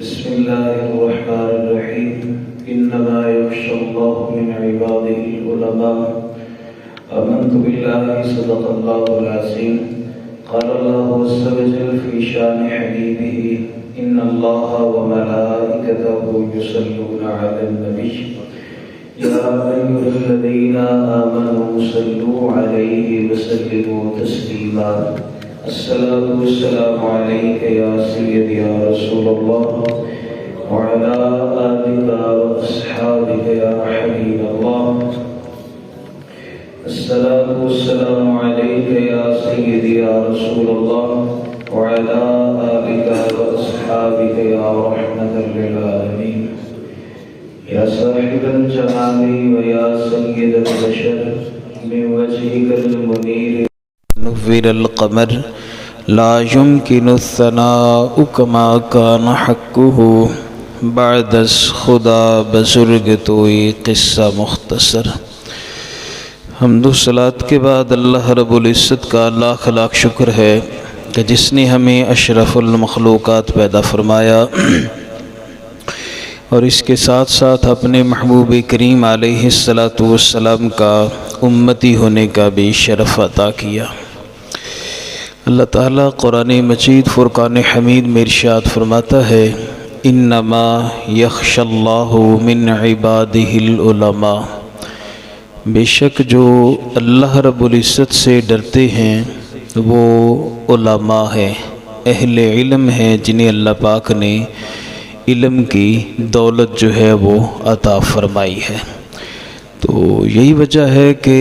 बिस्मिल्लाहिर्रहमानिर्रहीम। इन्नमा यख्शल्लाह मिन इबादिहिल उलमा। आमन्तु बिल्लाहि सदक़ल्लाहुल अज़ीम। क़ालल्लाहु अज़्ज़ा व जल्ल फ़ी शानि हबीबिही इन्नल्लाहा व मलाइकतहु युसल्लूना अलन नबी या अय्युहल्लज़ीना आमनू सल्लू अलैहि व सल्लिमू तस्लीमा। अस्सलातु वस्सलामु अलैका या सय्यदी या रसूलल्लाह व अला आलिका व अस्हाबिका या हबीबल्लाह। अस्सलातु वस्सलामु अलैका या सय्यदी या रसूलल्लाह व अला आलिका व अस्हाबिका या रहमतल लिल आलमीन। या साहिबल जमाली व या सय्यदल बशर मिन वजहिकल मुनीर नुव्विरल क़मर ला युमकिनु सनाउ कमा कान हक़्क़ुहु बअदस खुदा बुज़ुर्ग तोई क़िस्सा मुख्तसर। हम्दो सलात के बाद अल्लाह रब्बुल इज़्ज़त का लाख लाख शुक्र है कि जिसने हमें अशरफुल मखलूक़ात पैदा फरमाया और इसके साथ साथ अपने महबूब करीम अलैहिस्सलातु वस्सलाम का उम्मती होने का भी शरफ़ अता किया। अल्लाह ताला कुरान मजीद फ़ुरक़ान हमीद में इरशाद फरमाता है, इन्नमा यख्शल्लाहु मिन इबादिहिल उलमा। बेशक जो अल्लाह रब्बुल इज़्ज़त से डरते हैं वो उलमा है, अहले इल्म है, जिन्हें अल्लाह पाक ने इल्म की दौलत जो है वो अता फरमाई है। तो यही वजह है कि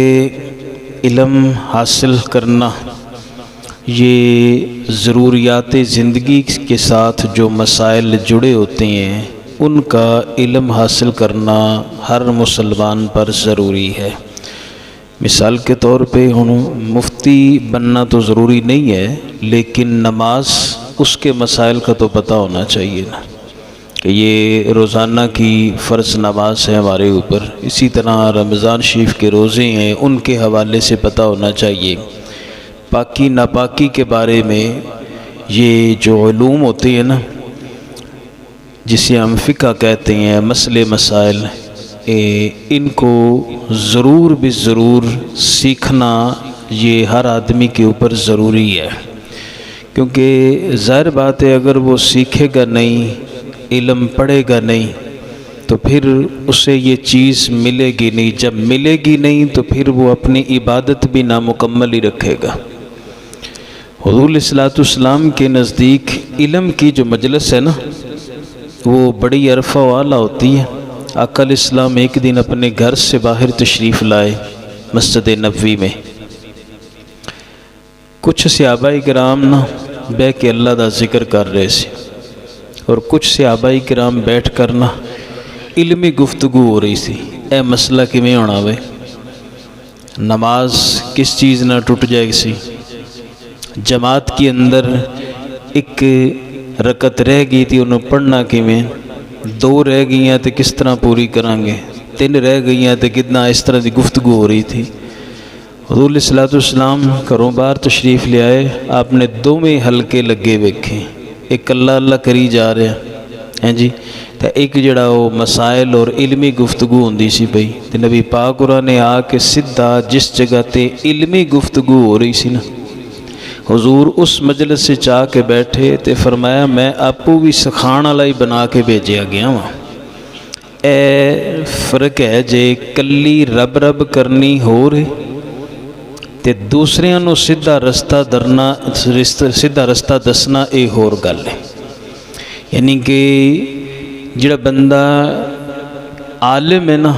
इल्म हासिल करना, ये ज़रूरियात ज़िंदगी के साथ जो मसाइल जुड़े होते हैं उनका इल्म हासिल करना हर मुसलमान पर ज़रूरी है। मिसाल के तौर पे मुफ्ती बनना तो ज़रूरी नहीं है, लेकिन नमाज उसके मसाइल का तो पता होना चाहिए ना कि ये रोज़ाना की फ़र्ज़ नमाज है हमारे ऊपर। इसी तरह रमज़ान शरीफ के रोज़े हैं, उनके हवाले से पता होना चाहिए। पाकी नापाकी के बारे में ये जो उलूम होते हैं ना, जिसे हम फ़िक़्ह कहते हैं, मसले मसाइल, इनको ज़रूर भी ज़रूर सीखना ये हर आदमी के ऊपर ज़रूरी है। क्योंकि ज़ाहिर बात है अगर वो सीखेगा नहीं, इल्म पढ़ेगा नहीं, तो फिर उसे ये चीज़ मिलेगी नहीं। जब मिलेगी नहीं तो फिर वो अपनी इबादत भी नामुकम्मल ही रखेगा। हुज़ूर अलैहिस्सलाम के नज़दीक इल्म की जो मजलिस है ना, वो बड़ी अरफ़ा वाला होती है। आका अलैहिस्सलाम एक दिन अपने घर से बाहर तशरीफ़ लाए मस्जिद नबवी में। कुछ सहाबाए किराम ना बैठ के अल्लाह दा जिक्र कर रहे थे और कुछ सहाबाए किराम बैठ कर ना इल्मी गुफ्तगू हो रही थी। ए मसला किवें होना वे, नमाज किस चीज़ ना टुट जाएगी, जमात के अंदर एक रकत रह गई थी, उन्होंने पढ़ना किवें, 2 रह गई तो किस तरह पूरी करांगे, 3 रह गई तो कितना, इस तरह की गुफ्तगू हो रही थी। हुज़ूर अलैहिस्सलाम घरों बाहर तशरीफ़ ले आए, आपने दोवें हल्के लगे वेखे, एक अल्लाह अल्लाह करी जा रहा है जी, तो एक जड़ा वो मसाइल और इल्मी गुफ्तगू होंदी सी पई, तो नबी पाक होरां ने आके सीधा जिस जगह ते इल्मी गुफ्तगू हो रही सी ना, हुजूर उस मजलिस से चाह के बैठे तो फरमाया मैं आपू भी सिखाण वाला ही बना के भेजा गया वहाँ। ए फ़र्क है जे कली रब रब करनी हो रही ते दूसरियां नूं सीधा रस्ता दरना, सीधा रस्ता दसना, ये होर गल है। यानी कि जिहड़ा बंदा आलिम है ना,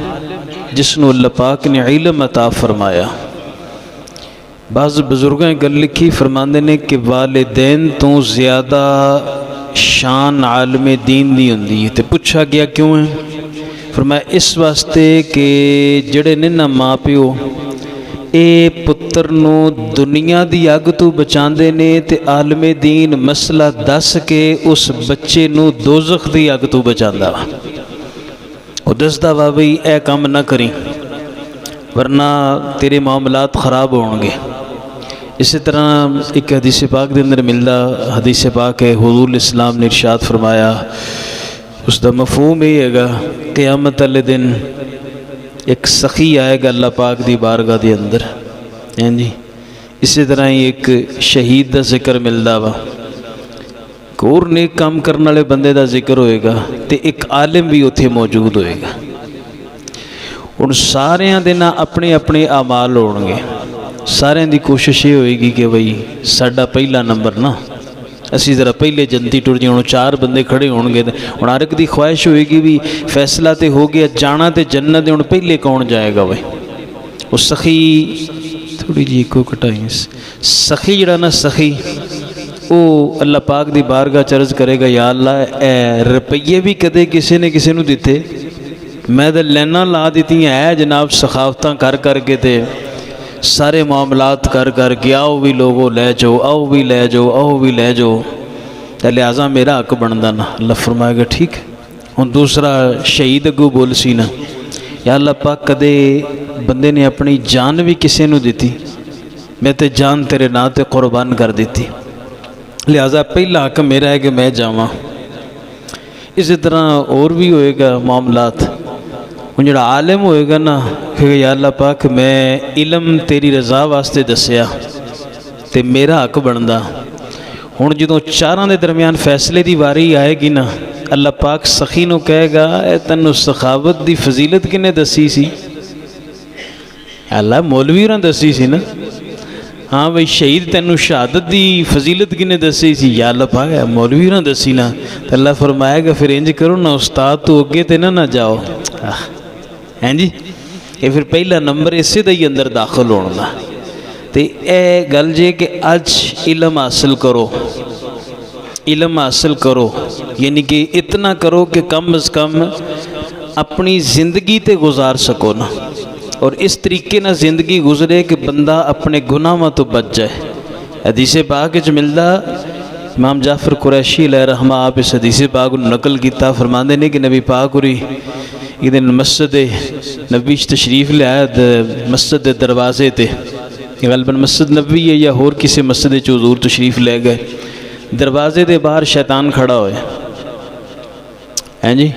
जिसनों अल्लाह पाक ने इल्म अता फरमाया, बाज़ बुज़ुर्गों गल लिखी फरमाते ने कि वालिदैन तो ज़्यादा शान आलम दीन दी हुंदी है। तो पूछा गया क्यों है, फरमाया इस वास्ते कि जड़े ने ना माँ प्यो ये पुत्र नूं दुनिया दी अग तो बचाते ने, ते आलम दीन मसला दस के उस बच्चे नूं दोज़ख दी अग तो बचाता वा। वो दसदा वा बई ए काम ना करी वरना तेरे मामलात ख़राब होंगे। इसी तरह एक हदीस पाक के अंदर मिलता हदीस पाक है, हुज़ूर इस्लाम ने इरशाद फरमाया उसका मफहूम ये हैगा क़यामत वाले दिन एक सखी आएगा अल्लाह पाक दी बारगाह दे अंदर, हैं जी। इसी तरह ही एक शहीद का जिक्र मिलता वा, एक होर नेक काम करने वाले बंदे का जिक्र होएगा, तो एक आलिम भी उत्थे मौजूद होएगा। हुण सारियां दे ना अपने अपने आमाल होणगे, सारियां दी कोशिश ये होएगी कि बई साडा पहला नंबर ना, असी ज़रा पहले जन्नती टुर जाए। हुण चार बंदे खड़े होणगे, हुण हर एक दी ख्वाहिश होएगी भी फैसला तो हो गया जाना तो जन्नत, हुण पहले कौन जाएगा बई। वो सखी थोड़ी जी को घटाई, सखी जड़ा ना सखी वो अल्लाह पाक दी बारगाह चर्ज करेगा, या अल्लाह ए रुपये भी कदे किसी ने किसी नूं दिते, मैं तो लाइनां ला दित्तियां है जनाब, सखावतां कर करके ते सारे मामलात कर करके, आओ भी लोगों लै जाओ, आओ भी लै जाओ, आओ भी लै जाओ, तो लिहाजा मेरा हक बनता ना। अल्लाह फरमाएगा ठीक है। हुण दूसरा शहीद अगू बोल सी ना, या अल्लाह पाक कदे बंदे ने अपनी जान भी किसी नूं दिती, मैं तो जान तेरे नां ते कुर्बान कर दी, लिहाजा पहला हक मेरा है कि मैं जावां। इसी तरह और भी होएगा मामलात। हुण जिहड़ा आलिम होएगा ना कि या अल्लाह पाक मैं इलम तेरी रज़ा वास्ते दसिया ते मेरा हक बनदा। हुण जदों चारां दे दरमियान फैसले की वारी आएगी ना, अल्लाह पाक सखी नूं कहेगा ए तैनूं सखावत की फजीलत किने दसी सी? अल्लाह मौलवी होरां दसी सी ना। हाँ बई शहीद तैनूं शहादत की फजीलत किने दसी सी? या अल्लाह पाक मौलवी होरां दसी ना। तो अल्लाह फरमाएगा फिर इंज करो ना उस्ताद तो अगे तो ना जाओ, हैं जी। ये फिर पहला नंबर इसे का ही अंदर दाखिल होने का। तो यह गल जे कि अज इलम हासिल करो, इलम हासिल करो, यानी कि इतना करो कि कम अज़ कम अपनी ज़िंदगी ते गुजार सको ना, और इस तरीके ना ज़िंदगी गुजरे कि बंदा अपने गुनाहों तो बच जाए। हदीस पाक च मिलदा, इमाम जाफर कुरैशी अलैहि रहमा आप इस हदीस पाक को नकल किया, फरमाते ने कि नबी पाक हुरी एक दिन मस्जिद नबी तशरीफ लिया, मस्जिद के दरवाजे ते गलबन मस्जिद नबी है या होर किसी मस्जिद हजूर तशरीफ ले गए, दरवाजे के बाहर शैतान खड़ा होए, हैं जी।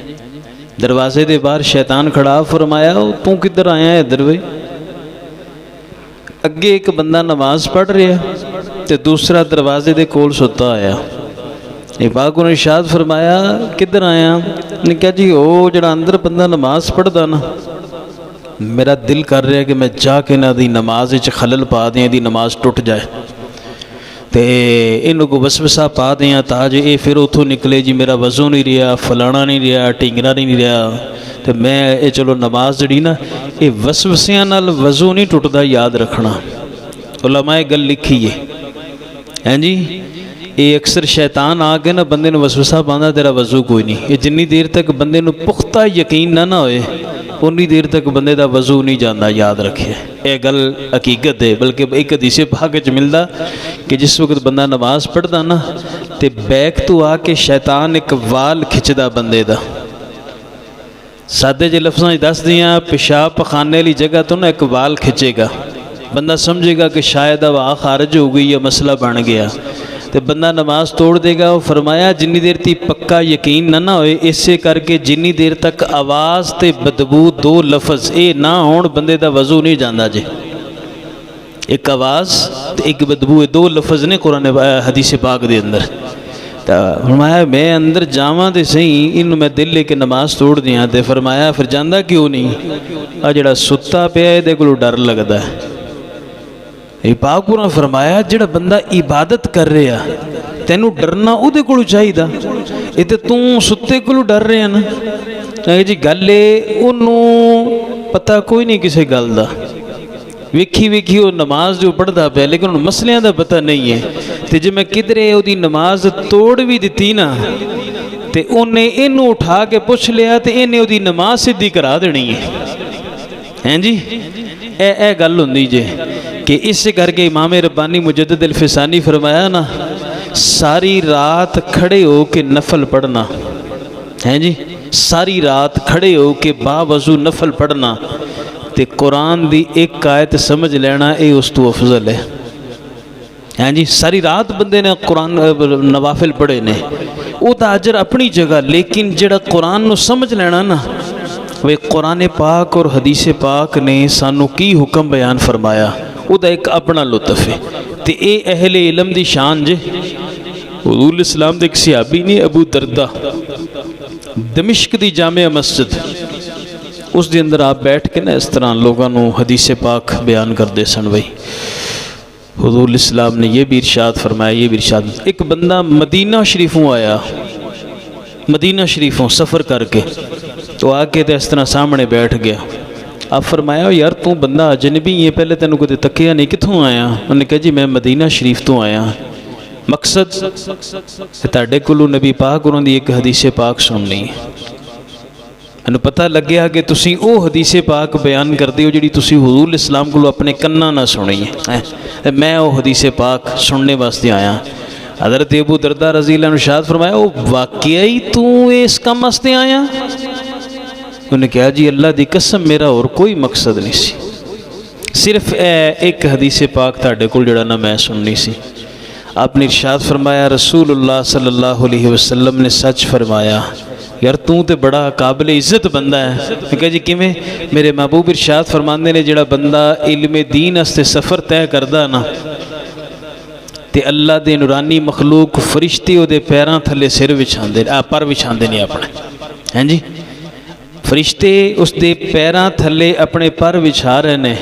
दरवाजे के बाहर शैतान खड़ा, फरमाया तू किधर आया इधर वे? अगे एक बंदा नमाज पढ़ रहा तो दूसरा दरवाजे के कोल सुता आया। ये पाक ने इरशाद फरमाया किधर आया? ने कहा जी वो जड़ा अंदर बंदा नमाज पढ़ता ना, मेरा दिल कर रहा है कि मैं जाके इन्हां दी नमाज विच खलल पा दें, दी नमाज टुट जाए तो इन्हों को वसवसा पा दें ताज ये फिर उतों निकले जी मेरा वजू नहीं रहा, फलाना नहीं रहा, ढींगरा नहीं रहा, तो मैं ये चलो नमाज जड़ी ना ये वसवसियां नाल वजू नहीं टुटदा, याद रखना। उलमाए गल लिखी है, हैं जी। ये अक्सर शैतान आके ना बंदे नूं वसवसा पांदा तेरा वजू कोई नहीं, ये जिन्नी देर तक बंदे नूं पुख्ता यकीन ना होए उन्नी देर तक बंदे दा वजू नहीं जाता, याद रखे। यह गल हकीकत है। बल्कि एक हदीस पाक च मिलदा कि जिस वक्त बंदा नमाज पढ़दा ना तो बैक तो आके शैतान एक वाल खिंचदा बंदे दा। सादे जे लफ्ज़ां दस दियां पेशाब पखाने वाली जगह तो ना एक वाल खिंचेगा, बंदा समझेगा कि शायद हवा खारिज हो गई या मसला बन गया, तो बंदा नमाज तोड़ देगा। वो फरमाया जिन्नी देर ती पक्का यकीन ना होए, इसे करके जिन्नी देर तक आवाज़ ते बदबू दो लफज ये ना होण बंदे दा वजू नहीं जाता जे। एक आवाज़ ते एक बदबू, दो लफज ने कुरान हदीस पाक दे अंदर। तो फरमाया मैं अंदर जावां तो सही, इनू मैं दिल लेके नमाज तोड़ दियाँ। तो फरमाया फिर जांदा क्यों नहीं? आ जिहड़ा सुत्ता पिया इहदे कोलों डर लगदा है। पाकूरा फरमाया जिहड़ा बंदा इबादत कर रहा तैनू डरना उहदे कोलों चाहिदा, ये तो तू सुत्ते कोलों डर रहा ना जी। गल उन्होंने पता कोई नहीं किसी गल का, वेखी वेखी वो नमाज जो पढ़ता पाया लेकिन उन्होंने मसलियां का पता नहीं है। तो जे मैं किधरे उसकी नमाज तोड़ भी दी ना तो उन्हें इनू उठा के पुछ लिया तो इन्हें उसकी नमाज सीधी करा देनी है, हैं जी। ए गल होंदी जे कि इस करके इमाम रब्बानी मुजद्दिद अल फिसानी फरमाया ना सारी रात खड़े हो के नफल पढ़ना, हैं जी। सारी रात खड़े हो के बावजू नफल पढ़ना तो कुरान दी एक आयत समझ लेना ये उस तो अफजल हाँ जी, सारी रात बंदे ने कुरान नवाफिल पढ़े ने, वो तो अजर अपनी जगह, लेकिन जड़ा कुरान नू समझ लेना ना, वे कुरान पाक और हदीस पाक ने सानू की हुक्म बयान फरमाया, उसका एक अपना लुत्फ है। तो ये अहले इलम की शान जे। हुज़ूर इस्लाम के एक सहाबी ने अबू दरदा, दमिश्क की जामिया मस्जिद, उस दे अंदर आप बैठ के ना इस तरह लोगों को हदीस पाक बयान करते सन। भाई हुज़ूर इस्लाम ने यह भी इरशाद फरमाया, ये भी इरशाद, एक बंदा मदीना शरीफों आया, मदीना शरीफों सफ़र करके, तो आके तो इस तरह सामने बैठ गया। आप फरमाया यार तू बंदा अजनबी है, पहले तेन कदे तकिया नहीं, कितों आया? उन्हें कहा जी मैं मदीना शरीफ तो आया। मकसद तुहाडे कोलों नबी पाक उन्हों दी एक हदीस पाक सुननी है। मैनूं पता लग्या कि तुसीं वो हदीस पाक बयान करते हो जिहड़ी तुसीं हुज़ूर इस्लाम कोलों अपने कन्नां नाल सुनी है। मैं वो हदीस पाक सुनने वास्ते आया। हज़रत अबू दरदा रज़ी अल्लाह अन्हु इरशाद फरमाया, ओ वाकई ही तू इस काम वास्ते आया? उन्हें कहा जी अल्लाह दी कसम मेरा और कोई मकसद नहीं सी, सिर्फ एक हदीस पाक तुहाडे कोल जिहड़ा ना मैं सुननी सी। आपने इरशाद फरमाया, रसूलुल्लाह सल्लल्लाहु अलैहि वसल्लम ने सच फरमाया, यार तू तो बड़ा काबिल इज़्ज़त बंदा है। मैं कहा जी किवें? मेरे महबूब इरशाद फरमाते ने, जिहड़ा बंदा इल्मे दीन वास्ते सफ़र तय करदा ना, ते अल्लाह दे नूरानी मखलूक फरिश्ते उहदे पैरां थल्ले सिर विछांदे, पर विछांदे ने अपने। हैं जी, फरिश्ते उसके पैरां थल्ले अपने पर विछा रहे ने।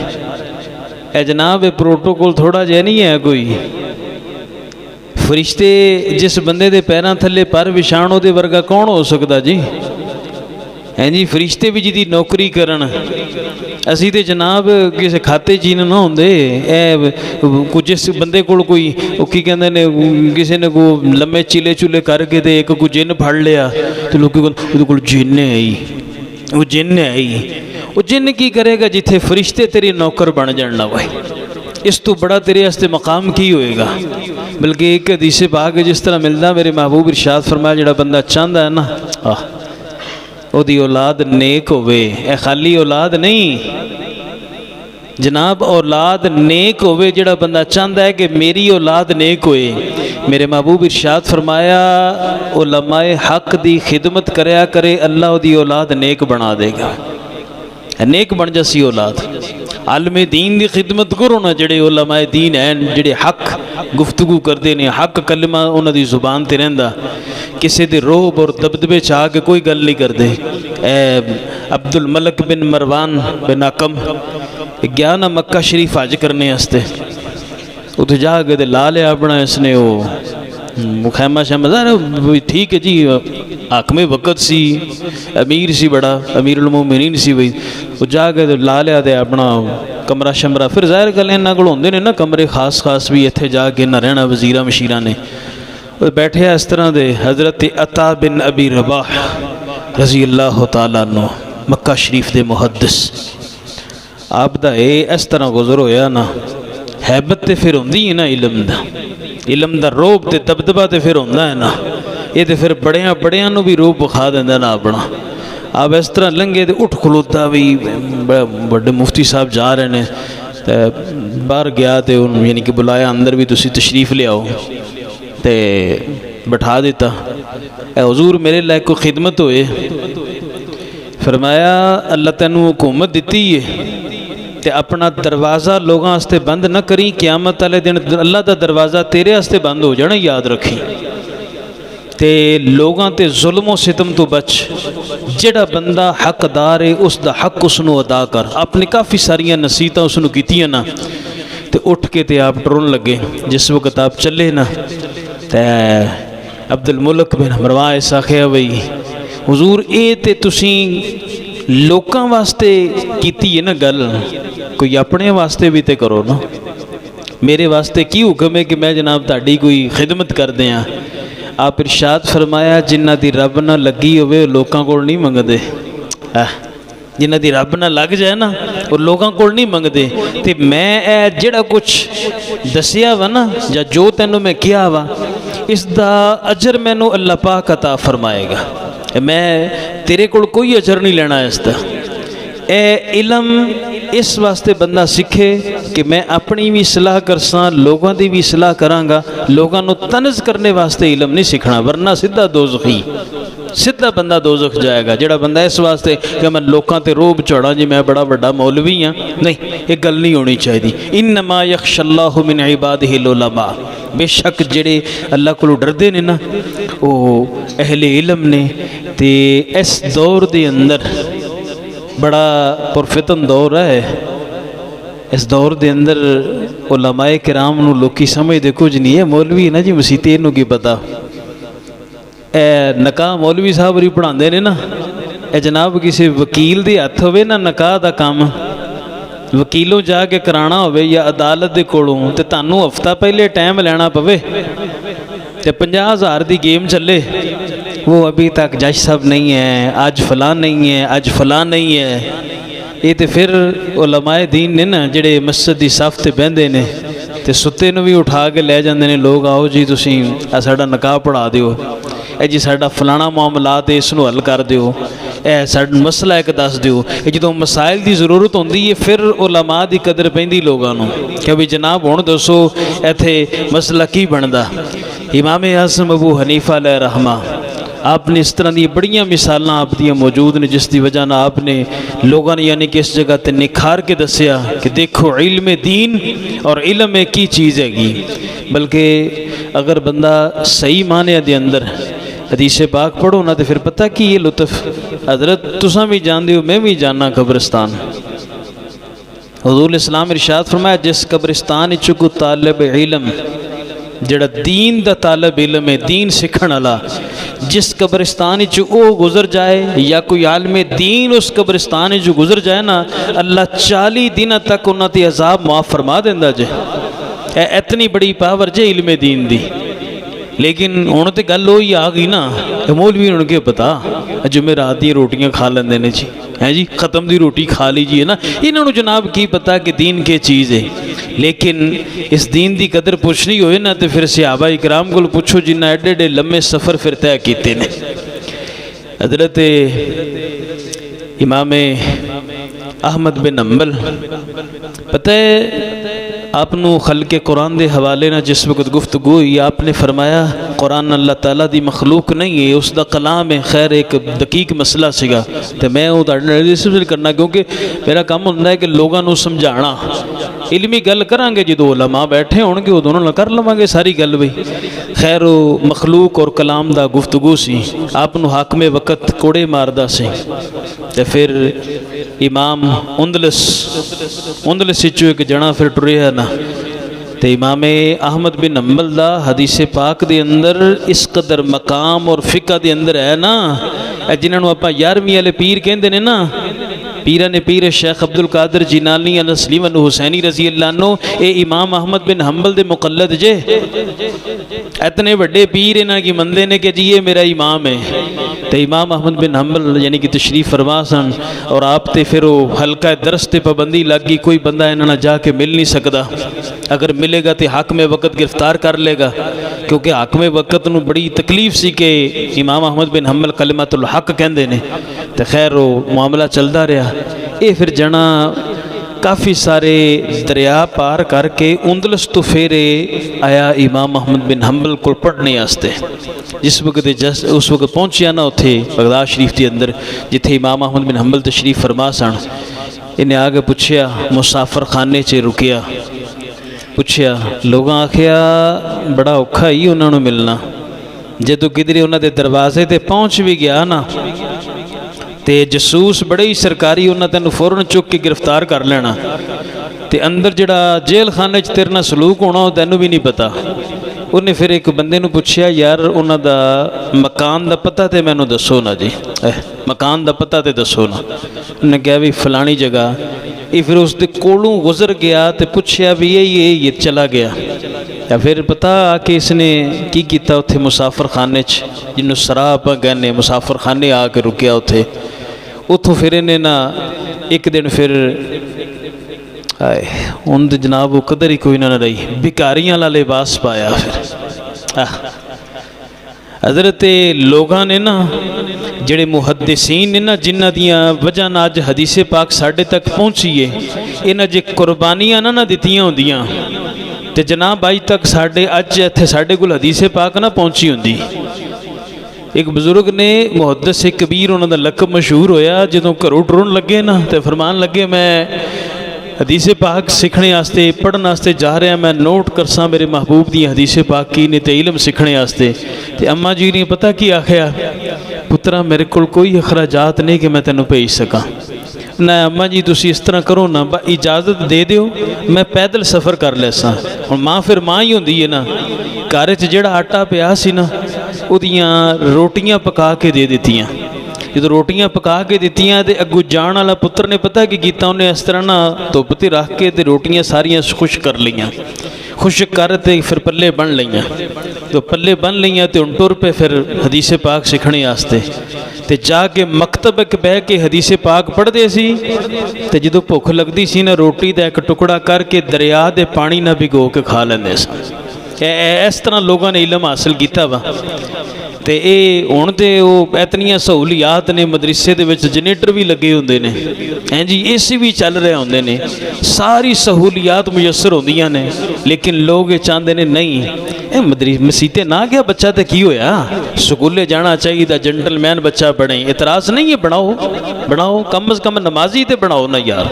ए जनाब ये प्रोटोकॉल थोड़ा जिहा नहीं है कोई। फरिश्ते जिस बंदे दे पैरां थल्ले पर विछाण उहदे वर्गा कौन हो सकता जी? हैं जी, फरिश्ते भी जिहदी नौकरी करन, असी तो जनाब किसी खाते च ना होंदे। कुछ जिस बंदे कोल कोई की कहंदे ने, किसी ने को लम्मे चिले चुले करके तो एक कोई जिन्न फड़ लिया, तो लोग उहदे कोल जिन्न है ही, वो जिन्न है ही। वो जिन्न की करेगा जिथे फरिश्ते तेरी नौकर बन जान ना भाई, इस तो बड़ा तेरे वास्ते मकाम की होएगा। बल्कि एक हदीस पाक जिस तरह मिलता, मेरे महबूब इरशाद फरमाया, जिहड़ा बंदा चाहता है ना ओदी औलाद नेक होवे, ए खाली औलाद नहीं जनाब, औलाद नेक होवे। जिहड़ा बंदा चाहता है कि मेरी औलाद नेक होए, मेरे महबूब इरशाद फरमाया, उलमाए हक दी खिदमत करया करे, अल्लाह ओदी औलाद नेक बना देगा, नेक बन जासी औलाद। आलमे दीन की खिदमत करो ना, जेड़े उलमाए दीन हैं, जेड़े हक गुफ्तगू करते हैं, हक कलमा उन्हों की जुबान ते रहिंदा, किसी के रोब और दबदबे च आके कोई गल नहीं करते। अब्दुल मलक बिन मरवान बिन अकम गया ना मक्का शरीफ हज करने वास्ते, उत जाके तो ला लिया अपना इसने वो मुखैमा शैमा, ठीक है जी, हाकमे वक़्त सी, अमीर सी, बड़ा अमीरुल मोमिनीन सी। बई वो जाके तो ला लिया तो अपना कमरा शमरा, फिर ज़ाहिर गल इन्होंने कोल होंदे ने ना कमरे खास खास भी, इत्थे जाके इन्ना रहना वजीरा मशीरा ने। बैठे इस तरह दे हज़रत अता बिन अबी रबाह रज़ी अल्लाह तआला अन्हु, मक्का शरीफ के मुहद्दिस, आप दा इस तरह गुजर होया ना, हैबत तो फिर होंदी है ना इलम दा रोब ते दबदबा तो फिर होंदा है ना, ये तो फिर बड़िया बड़िया भी रोब विखा देंदा ना अपना। आप इस तरह लंघे तो उठ खलोता भी, बड़े मुफ्ती साहब जा रहे हैं, तो बाहर गया तो यानी कि बुलाया, अंदर भी तुसी तशरीफ ले आओ, तो बैठा दिता, हुजूर मेरे लायक कोई खिदमत होए। फरमाया अल्लाह तैनू हुकूमत दी है, तो अपना दरवाज़ा लोगों वास्ते बंद ना करी, क़यामत वाले दिन अल्लाह का दरवाज़ा तेरे वास्ते बंद हो जाना, याद रखी। ते लोगों ते जुल्मो सितम तो बच, जिहड़ा बंदा हकदार है उसका हक उसनू अदा कर। आपने काफ़ी सारिया नसीहतां उसनू कीतियां ना, तो उठ के ते आप टुरन लगे। जिस वक्त आप चले ना, तो अब्दुल मुलक बिन मरवान इस आखिया, बई हुजूर ये तो तुसी लोगों वास्ते कीती है ना गल, कोई अपने वास्ते भी तो करो ना। मेरे वास्ते की हुक्म है कि मैं जनाब ताड़ी कोई खिदमत कर दें? आप इरशाद फरमाया, जिन्हां दी रब ना लगी होवे लोगों को नहीं मंगते, जिन्हां दी रब ना लग जाए ना वो लोगों को नहीं मंगते। तो मैं जिहड़ा कुछ दसिया वा ना, या जो तैनूं मैं किया वा, इसका अजर मैनू अल्लाह पाक अता फरमाएगा। मैं तेरे कोल कोई अजर नहीं लेना इसका, ए इलम इस वास्ते बंदा सीखे कि मैं अपनी भी सलाह करसा, लोगों की भी सलाह कराँगा। लोगों को तनज़ करने वास्ते इलम नहीं सीखना, वरना सीधा दोज़खी, सीधा बंदा दोज़ख जाएगा। जिहड़ा बंदा इस वास्ते कि मैं लोगों ते रोब चढ़ा जी मैं बड़ा वड्डा मौलवी हाँ, नहीं, ये गल नहीं होनी चाहिए। इन्नमा यख्शल्लाहु मिन इबादिहिल उलमा, बेशक जिहड़े अल्लाह कोलों डरदे ने ना वो अहले इलम ने। ते इस दौर दे अंदर बड़ा पुरफितन दौर है। इस दौर दे अंदर उलमाए किराम नूं लोकी समझदे कुछ नहीं है, मौलवी है ना जी मसीते, इनू की पता। ए नकाह मौलवी साहब ही पढ़ाते ने ना, ए जनाब किसी वकील के हथ होवे ना नकाह का काम, वकीलों जाके कराना होवे या अदालत के कोलों, तो तुहानूं हफ्ता पहले टाइम लेना पवे तो 50,000 की गेम चले। वो अभी तक जज साहब नहीं है, आज फलां नहीं है, आज फलां नहीं है। ये तो फिर उलमाए दीन ने ना जिहड़े मस्जिद की सफ ते बहिंदे ने ते सुत्ते नूं भी उठा के लै जांदे ने लोग, आओ जी तुसीं आ साडा नकाह पढ़ा दिओ, ए जी साडा फलाना मामलात इसनूं हल कर दिओ, ए साडा मसला एक दस दिओ। जो मसाइल की जरूरत होंदी है फिर उलमा की कदर पैंदी लोगों नूं कि भी जनाब हुण दसो इत्थे मसला की बनदा। इमाम आज़म अबू हनीफा अलैहिर्रहमा, आपने इस तरह दी बड़ियां मिसालां आप दियां मौजूद ने जिसकी वजह ना आपने लोगों ने यानी कि इस जगह ते निखार के दसिया कि देखो इल्म दीन और इल्म एक ही चीज़ हैगी। बल्कि अगर बंदा सही माने दे अंदर हदीस पाक पढ़ो ना तो फिर पता कि ये लुत्फ हजरत तुसां भी जानते हो, मैं भी जानना कब्रिस्तान। हुज़ूर इस्लाम इरशाद फरमाया जिस कब्रिस्तान च कोई तालिब इल्म जिहड़ा दीन दा तालिब इल्म है, दीन सीखण वाला, जिस कब्रिस्तान च वो गुजर जाए या कोई आलमे दीन उस कब्रिस्तान च गुजर जाए ना, अल्लाह 40 दिन तक उन्हां ते अजाब माफ़ फरमा देंदा जे। इतनी बड़ी पावर जे इल्मे दीन दी। लेकिन हुण तो गल वही आ गई ना, मौलवी उनके पता जुमेरात दी रोटियां खा लेंदे ने जी, हैं जी ख़त्म दी रोटी खा लीजिए ना, इन्होंने जनाब की पता कि दीन के चीज़ है। लेकिन इस दीन की कदर पुछनी होए ना तो फिर सहाबा इकराम को पुछो जिन्हें एडे एडे लम्बे सफ़र फिर तय किए ने। हज़रत इमाम अहमद बिन हंबल पता है आपनों खल्के कुरान के हवाले ना जिस वक्त गुफ्तगू हुई आपने फरमाया कुरान अल्लाह ताला दी मखलूक नहीं है, उसका कलाम है। खैर एक दकीक मसला सीगा तो मैं वो करना क्योंकि मेरा काम होंदा है कि लोगों को समझाना, इलमी गल करांगे जो उलमा बैठे होणगे उदों नाल कर लवांगे सारी गल। बई खैर वो मखलूक और कलाम दा गुफ्तगू सी, आपनों हाकमे वक़्त कोड़े मारदा सी ते फिर इमाम उंदलस एक जना फिर टुरिया ना तो इमाम अहमद बिन हंबल दा हदीस पाक दे अंदर इस कदर मकाम और फिका दे अंदर है ना, जिन्होंने आप 11वीं वाले पीर कहते हैं ना, पीरा ने पीर शेख अब्दुल कादिर जिनानी अल सलीम अल हुसैनी रजी अल्लाह अन्हु, ये इमाम अहमद बिन हंबल दे मुकल्लद जे। इतने बड़े पीर इन्हां की मनदे ने कि जी ये मेरा इमाम है। तो इमाम अहमद बिन हंबल यानी कि तशरीफ फरमा सन और आप ते फिर वो हल्का दरस ते पाबंदी लग गई, कोई बंदा इन्हां नाल जाके मिल नहीं सकता, अगर मिलेगा तो हाकमे वक़्त गिरफ्तार कर लेगा, क्योंकि हाकमे वक़्त नूं बड़ी तकलीफ सी कि इमाम अहमद बिन हंबल कलिमतुल हक कहंदे ने। तो खैर वो मामला चलता रहा। ये फिर जना काफ़ी सारे दरिया पार करके उंदलस तो फिर आया इमाम अहमद बिन हंबल को पढ़ने वास्ते। जिस वक्त उस वक्त पहुँचिया ना उत्थे बगदाद शरीफ के अंदर जिथे इमाम अहमद बिन हंबल तशरीफ फरमा सन, इन्हें आके पूछया, मुसाफर खाने च रुकिया, पूछया, लोग आखिया बड़ा औखा ही उन्होंने मिलना। जो किधरे उन्होंने दरवाजे ते पहुँच भी गया ना तो जसूस बड़े ही सरकारी उन्हें तेन फौरन चुक के गिरफ्तार कर लेना, तो अंदर जड़ा जेल खाने तेरे नाल सलूक होना वो तेनों भी नहीं पता। उन्हें फिर एक बंदे नूं पुछया, यार उन्हों दा मकान दा पता तो मैनू दसो ना जी, मकान दा पता तो दसो ना। उन्हें कहा भी फलानी जगह। ये फिर उसके कोलों गुजर गया तो पूछया भी ये चला गया। या फिर पता आके इसने की किया उत्थे मुसाफर खाने जिन्हों सराह आप कहने, मुसाफर खाने आके रुकिया उत्थे। उतों फिर इन्हें ना एक दिन फिर आए उन जनाब वो कदर ही कोई ना रही, भिकारियां वाला लिबास पाया। फिर हज़रत लोगों ने ना ਜਿਹੜੇ मुहद्दिसीन ने ना जिन्हां दियां वजह नाल अज हदीसे पाक साडे तक पहुँची है, इन्हां जे कुर्बानियां ना दित्तियां होंदियां ते जनाब अज तक साडे अज इत्थे साडे कोल हदीसे पाक ना पहुँची होंदी। एक बजुर्ग ने मुहद्दिस कबीर उन्होंने लकब मशहूर होया, जो घरों टुरन लगे ना तो फरमान लगे मैं हदीसे पाक सीखने वास्ते पढ़ने वास्ते जा रहा, मैं नोट करसा मेरे महबूब दी हदीसे पाक की ने तो इलम सीखने वास्ते। तो अम्मा जी ने पता की आख्या, पुत्रा मेरे को कोई अखराजात नहीं कि मैं तेनों भेज सका ना। अम्मा जी तुसी इस तरह करो ना, इजाज़त दे दिओ मैं पैदल सफ़र कर लैसा। हुण माँ फिर माँ ही होंदी है ना, घर च जिहड़ा आटा पिया सी ना उहदियां रोटियां पका के दे दित्तियां। जो रोटियां पका के दित्तियां तो अगू जाण वाला पुत्र ने पता की कीता, उन्हें इस तरह ना धुप ते रख के ते रोटियां सारियां खुश कर लईयां, खुश कर ते फिर पल्ले बन लईयां। तो पल्ले बन लईयां तो हुण टुर पे फिर हदीसे पाक सीखने वास्ते। तो जाके मकतब बह के हदीसे पाक पढ़ते सी, तो जो भुख लगती सी ना रोटी का एक टुकड़ा करके दरिया के पानी ना भिगो के खा लेंदे सन। इस तरह लोगों ने इलम हासिल किया वा। तो ये हुण तो वो इतनियां सहूलियात ने, मदरसे दे विच जनरेटर भी लगे होंदे ने, हैं जी एसी भी चल रहे होंदे ने, सारी सहूलियात मुयसर होंदियां ने, लेकिन लोग ये चाहते ने नहीं मसीते ना गया बच्चा तो की होया, स्कूले जाना चाहिए, जेंटलमैन बच्चा बने, इतराज़ नहीं है, बनाओ बनाओ, कम अज़ कम नमाजी तो बनाओ ना यार,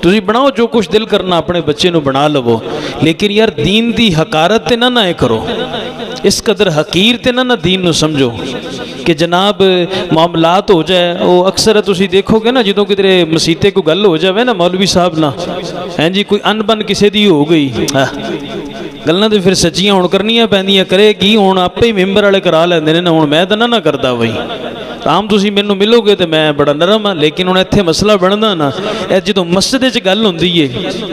तुसी बनाओ जो कुछ दिल करना अपने बच्चे नूं बना लवो, लेकिन यार दीन दी हकारत ते ना करो, इस कदर हकीर ते ना दीन नूं समझो कि जनाब मामलात हो जाए। वो अक्सर तुसी देखोगे ना जो किधरे मसीते कोई गल हो जाए ना मौलवी साहब ना, हैं जी कोई अनबन किसी दी हो गई, गल्लां तो फिर सच्चियां हुण करनियां पैंदियां, करेगी हुण आपे ही मैंबर वाले करा लैंदे ने ना, हुण मैं तो ना करदा बई आम तुसी मैनू मिलोगे तो मैं बड़ा नरम हाँ, लेकिन हुण इत्थे मसला बनदा ना जो मस्जिद च गल हुंदी है,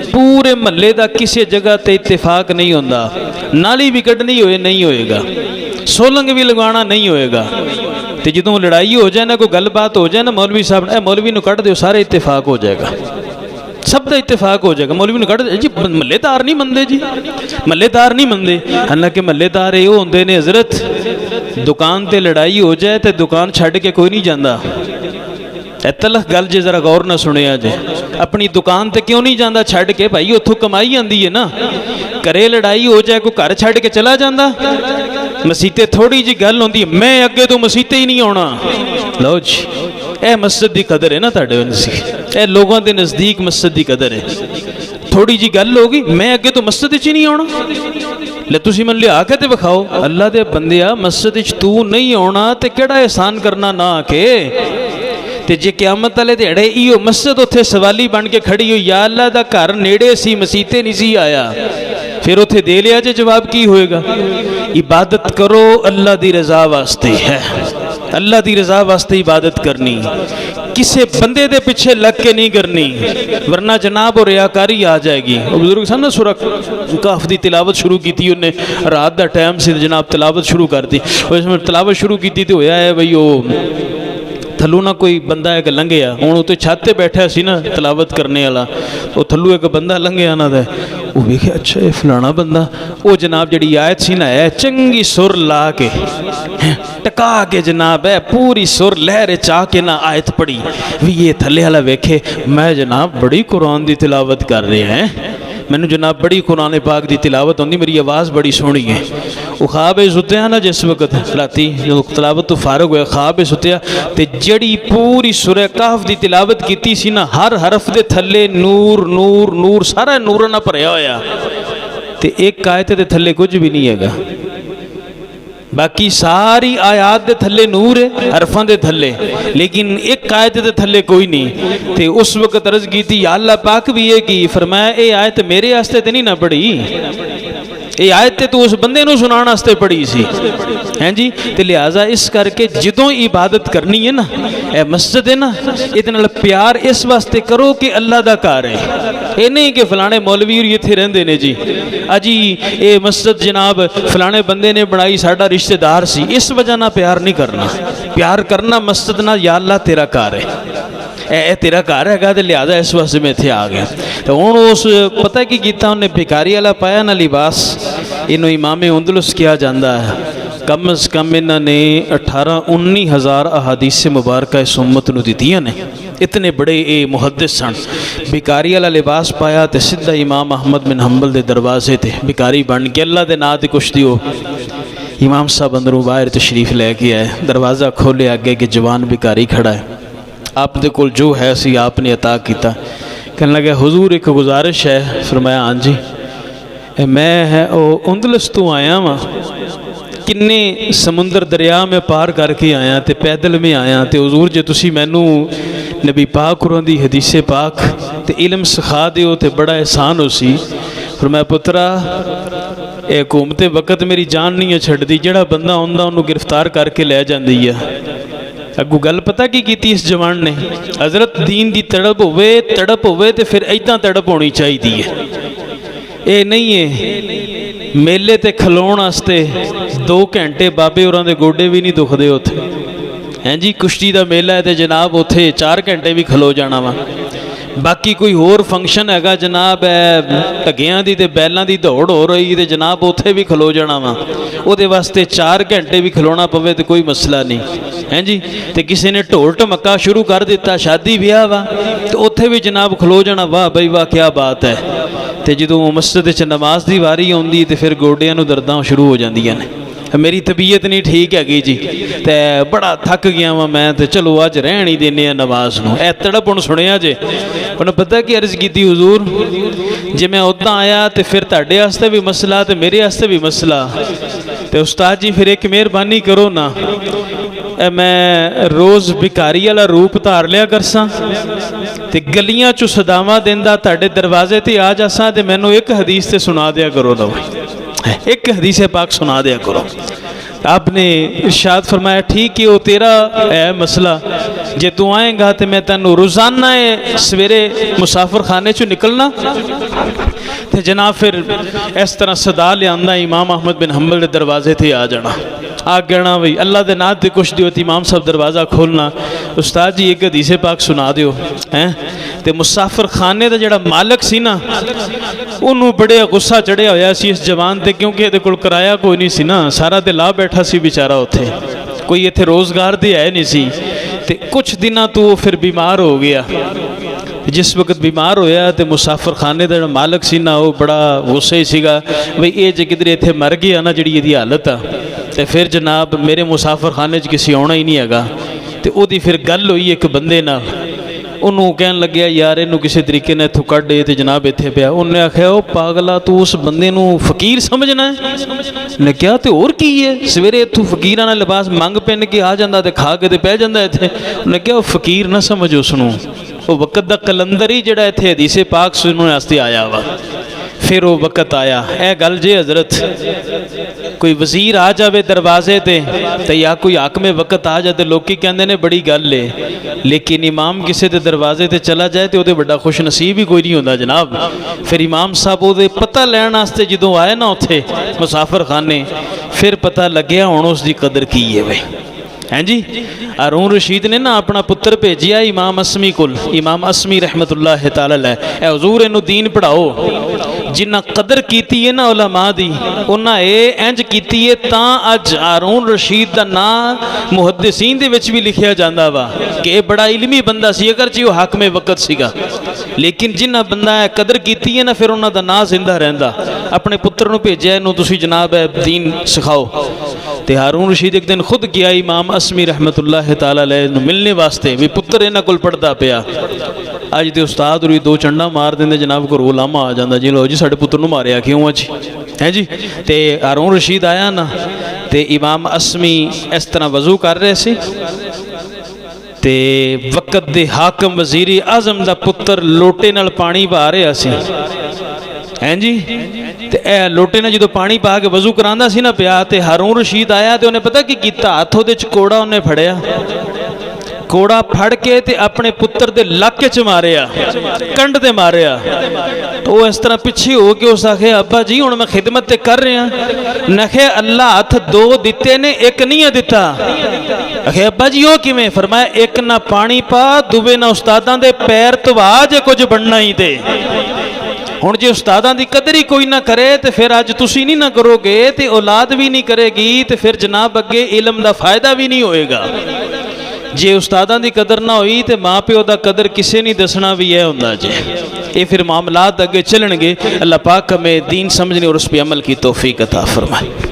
पूरे महल्ले का किसी जगह ते इत्तेफाक नहीं होंदा, नाली भी कढ़नी होए नहीं होएगा, सोलंग भी लगवाना नहीं होएगा। तो जो लड़ाई हो जाए ना, कोई गलबात हो जाए ना, मौलवी साहब मौलवी नूं कढ़ दिओ, सारे इत्तेफाक हो जाएगा, सब का इत्तेफाक हो जाएगा। मौलवी नूं कढ़ जी, महल्लेदार नहीं मनते जी, महल्लेदार नहीं मनते, हालांकि महल्लेदार ये होंदे ने हजरत दुकान ते लड़ाई हो जाए तो दुकान छड्ड के कोई नहीं जाता। तलख गल जे जरा गौर ना सुनिया जे, अपनी दुकान ते क्यों नहीं जाता छड्ड के, भाई उत्थों कमाई आती है ना, घरे लड़ाई हो जाए कोई घर छड्ड के चला जाता। मसीते थोड़ी जी गल होंदी है, मैं अगे तो मसीते ही नहीं आना, लो जी ए मस्जिद की कदर है ना तुहाडे नज़दीक, ए लोगों के नज़दीक मस्जिद की कदर है। थोड़ी जी गल होगी, मैं अगे तो मस्जिद ही नहीं आना, ले तुसी मन लिया के ते विखाओ, अल्लाह दे बंदिया मस्जिद तू नहीं आना तो केड़ा एहसान करना ना आके। ते जे क़यामत वाले दिहाड़े इहो मस्जिद उत्थे सवाली बन के खड़ी हुई, या अल्लाह दा घर नेड़े सी मसीते नहीं सी आया, फिर उत्थे दे लिया जे जवाब की होएगा। इबादत करो अल्लाह दी रज़ा वास्ते है, अल्लाह दी रज़ा वास्ते इबादत करनी, किसी बंदे दे पिछे लग के नहीं करनी, वरना जनाब और रियाकारी आ जाएगी। और बुजुर्ग सन ना सूरह कहफ दी तिलावत शुरू की थी, उन्हें रात का टाइम से जनाब तिलावत शुरू कर दी, और इसमें तिलावत शुरू की थी तो होया है बई वो थल्लू ना कोई बंदा एक लंघिया, हुण उत्ते छत ते बैठा सी ना तिलावत करने वाला, वो थल्लू एक बंदा लंघिया ना, वो वेखे अच्छा ये फलाना बंदा, वो जनाब जी आयत सी ना है चंगी सुर ला के टका के जनाब है पूरी सुर लहर चा के ना आयत पढ़ी भी, ये थले वाला वेखे मैं जनाब बड़ी कुरान की तिलावत कर रहे हैं, मैनू जनाब बड़ी कुरान पाक की तिलावत होंदी, मेरी आवाज़ बड़ी सोहनी है। वो ख्वाब सुत्या ना जिस वक्त राती जो तिलावत तो फारग होया, ख्वाब सुत्या तो जड़ी पूरी सूरह कहफ की तिलावत की सी ना, हर हरफ के थले नूर नूर नूर सारा नूर ना भरया होया, तो एक आयत के थले कुछ भी नहीं है, बाकी सारी आयात दे थले नूर है हरफां दे थले, लेकिन एक आयत दे थले कोई नहीं। तो उस वक्त अर्ज की थी अल्लाह पाक भी ये की फरमाया, ये आयत मेरे वास्ते तो नहीं ना पढ़ी, ये आयत तो उस बंदे नूं सुनाउण वास्ते पढ़ी सी, हैं जी। तो लिहाजा इस करके जदों इबादत करनी है ना, ए मस्जिद है ना, इहदे नाल प्यार इस वास्ते करो कि अल्लाह दा घर है, ये नहीं कि फलाने मौलवी इत्थे रहिंदे ने जी, अजी ये मस्जिद जनाब फलाने बंदे ने बनाई साडा रिश्तेदार सी, इस वजह ना प्यार नहीं करना। प्यार करना मस्जिद ना, या अल्लाह तेरा घर है, ए तेरा घर है, तो लिहाजा इस वास्ते मैं इत्थे आ गया। तो हुण उस पता की कीता, उन्हें भिखारी वाला पाया ना लिबास, इनू इमामे उंदलुस किया जाता है, कम अज़ कम इन्होंने 18-19 हज़ार अहादीस मुबारक इस उम्मत नूं दित्तियां ने। इतने बड़े ये मुहद्दिस सन। भिकारी वाला लिबास पाया तो सीधा इमाम अहमद बिन हंबल के दरवाजे ते भिकारी बन के अल्लाह के नाम ते कुछ दिओ। इमाम साहब अंदरों बाहर तशरीफ लैके आए, दरवाज़ा खोले, अगे कि जवान भिकारी खड़ा है, आप दे कोल जो है सी आपने अता किया। कहने लगे हुजूर एक गुजारिश है। फरमाया हाँ जी, मैं है उंदलस तो आया वहाँ, किन्ने समुंदर दरिया में पार करके आया तो पैदल में आया, तो हुजूर जे तुसी मैनू नबी पाक होरां दी हदीसे पाक तो इलम सिखा दिओ तो बड़ा एहसान हो सी। फरमाया पुत्रा ये घूमते वक्त मेरी जान नहीं है छड्डदी, जिहड़ा बंदा आउंदा उन्होंने गिरफ्तार करके लै जांदी है। अगू गल पता की कीती इस जवान ने, हज़रत दीन की तड़प होवे तो फिर इदां तड़प होनी चाहिए है। ये नहीं है मेले ते खलोण वास्ते 2 घंटे बाबे होरां दे गोडे भी नहीं दुखते उत्थे, हैं जी। कुश्ती का मेला है तो जनाब उत्थे 4 घंटे भी खलो जाना वा। बाकी कोई होर फंक्शन हैगा जनाब है ढगियां दी ते बैलों की दौड़ हो रही तो जनाब उत्थे भी खलो जाना वा। उहदे वास्ते 4 घंटे भी खलोना पवे तो कोई मसला नहीं, हैं जी। तो किसी ने ढोल ढमक्का शुरू कर दिता, शादी ब्याह वा, तो उत्थे भी जनाब खलो जाना। वाह बई वाह क्या बात है। तो जो मस्जिद च नमाज की वारी आउंदी तो फिर गोडियां नूं दर्दां शुरू हो जांदियां ने। मेरी तबीयत नहीं ठीक हैगी जी, तो बड़ा थक गया वा मैं, तो चलो अज रहन ही देने नमाज नूं। ए तड़प हुण सुनिया जे, उन्हें पता की अर्ज की हुजूर जे मैं उदा आया तो फिर तुहाडे वास्ते भी मसला तो मेरे वास्ते भी मसला, तो उस्ताद जी फिर एक मेहरबानी करो ना, मैं रोज़ भिकारी वाला रूप धार लिया करसा ते गलियां चो सदावां देंदा तुहाडे दरवाजे ते आ जासा, ते मैनू एक हदीस ते सुना दिया करो ना, एक हदीस पाक सुना दिया करो। आपने इरशाद फरमाया ठीक है वो तेरा है मसला, जे तू आएगा तो मैं तेन रोज़ाना सवेरे मुसाफिर खाने चो निकलना, तो जनाब फिर इस तरह सदा लिया इमाम अहमद बिन हंबल के दरवाजे ते आ जाना, आ कहना भाई अल्लाह के नाम ते कुछ दियो। तो इमाम साहब दरवाज़ा खोलना, उस्ताद जी एक हदीसे पाक सुना दियो हैं। तो मुसाफिर खाने का जोड़ा मालक सी ना, उन्होंने बड़े गुस्सा चढ़िया होया सी इस जवान ते, क्योंकि ये कोल किराया कोई नहीं सी ना, सारा तो ला बैठा सी बेचारा उत्थे, कोई इत्थे रोज़गार तो है नहीं सी। ते कुछ दिनों तो फिर बीमार हो गया। जिस वक्त बीमार होया तो मुसाफिर खाने का जो मालक सी ना, वो बड़ा गुस्से सीगा बई ये जे किधरे इत्थे मर गया ना जिहड़ी इहदी हालत आ, तो फिर जनाब मेरे मुसाफिर खाने च किसी आना ही नहीं हैगा। तो उहदी फिर गल हुई एक बंदे नाल, उन्होंने कहन लग्या यार इनू किसी तरीके ने इत्थों कढ, तो जनाब इत्थे पिया। उन्हें आख्या ओ पागला तू उस बंदे नू फकीर समझना है? ने कहा तो होर की है, सवेरे इत्थों फकीरां नाल लिबास मंग पिन के आ जांदा ते खा के ते पै जांदा इत्थे। उन्हें कहा फकीर ना समझ उसनू, वो वक्त का कलंदर ही जिहड़ा इत्थे हदीसे पाक सुनने वास्ते आया वा। फिर वो वक्त आया, ए गल जे हजरत कोई वजीर आ जाए दरवाजे ते या कोई हाकमे वक्त आ जाए तो लोग कहते हैं बड़ी गल है, लेकिन इमाम किसी के दरवाजे ते चला जाए तो वो बड़ा खुश नसीब ही कोई नहीं होता जनाब। फिर इमाम साहब वो पता लैन वास्ते जो आए ना उत्थे मुसाफिर खाने, फिर पता लग्या हुण उसकी कदर की है भाई, हैं जी। हारून रशीद ने ना अपना पुत्र भेजिया इमाम असमी कोल, इमाम असमी रहमतुल्लाह तआला अलैह, हुजूर इनू दीन पढ़ाओ। जिन्ना कदर की है ना उलमा दी, उन्हें ये इंज की है तां अज हारून रशीद का नाम मुहद्दिसीन दे विच भी लिखिया जाता वा कि बड़ा इलमी बंदा सी, अगर जी वो हाकमे वक्त सीगा, लेकिन जिन्ना बंदा कदर की है ना फिर उन्होंने नाम जिंदा रहिंदा। अपने पुत्र नूं भेजिया इनू तुसीं जनाब है दीन सिखाओ। तो हारून रशीद एक दिन खुद गया इमाम असमी रहमतुल्लाह तआला अलैह नूं मिलने वास्ते, भी पुत्र इन्हां कोल पढ़दा पिया। अज तो उस्ताद होरी 2 चंडा मार देंदे जनाब, घरों लामा आ जाता जी, लो जी साडे पुत्र नूं मारिया क्यों अज, है जी। तो हारून रशीद आया ना, तो इमाम असमी इस तरह वजू कर रहे थे, ते वक्त दे हाकम वजीरी आजम का पुत्र लोटे नाल पानी पा रहा सी, हैं जी। तो यह लोटे ने जो पानी पा के वजू करांदा सी ना पिया, तो हारून रशीद आया तो उन्हें पता की कीता, हाथ उहदे च कोड़ा उन्हें फड़िया, कोड़ा फड़ के ते अपने पुत्र दे लक च मारिया, कंड ते मारिया। वो इस तरह पिछे हो के उस आखे अब्बा जी हुण मैं खिदमत ते कर रहा, नखे अल्लाह हाथ 2 दिते ने एक नहीं दिता। आखे अब्बा जी वो किवें? फरमाया एक ना पानी पा, दुवे ना उस्तादां दे पैर धवा जे कुछ बनना ही ते। हुण जे उस्तादां दी कदर ही कोई ना करे तो फिर अज तुसी नहीं ना करोगे तो औलाद भी नहीं करेगी, तो फिर जनाब अगे इलम का फायदा भी नहीं होएगा। जे उस्तादां दी कदर ना हुई तो माँ प्यो का कदर किसे नहीं दसना भी है हुंदा जे। ये फिर मामलात अगे चलणगे। अल्लाह पाक हमें दीन समझने और उस पर अमल की तौफीक अता फरमाए।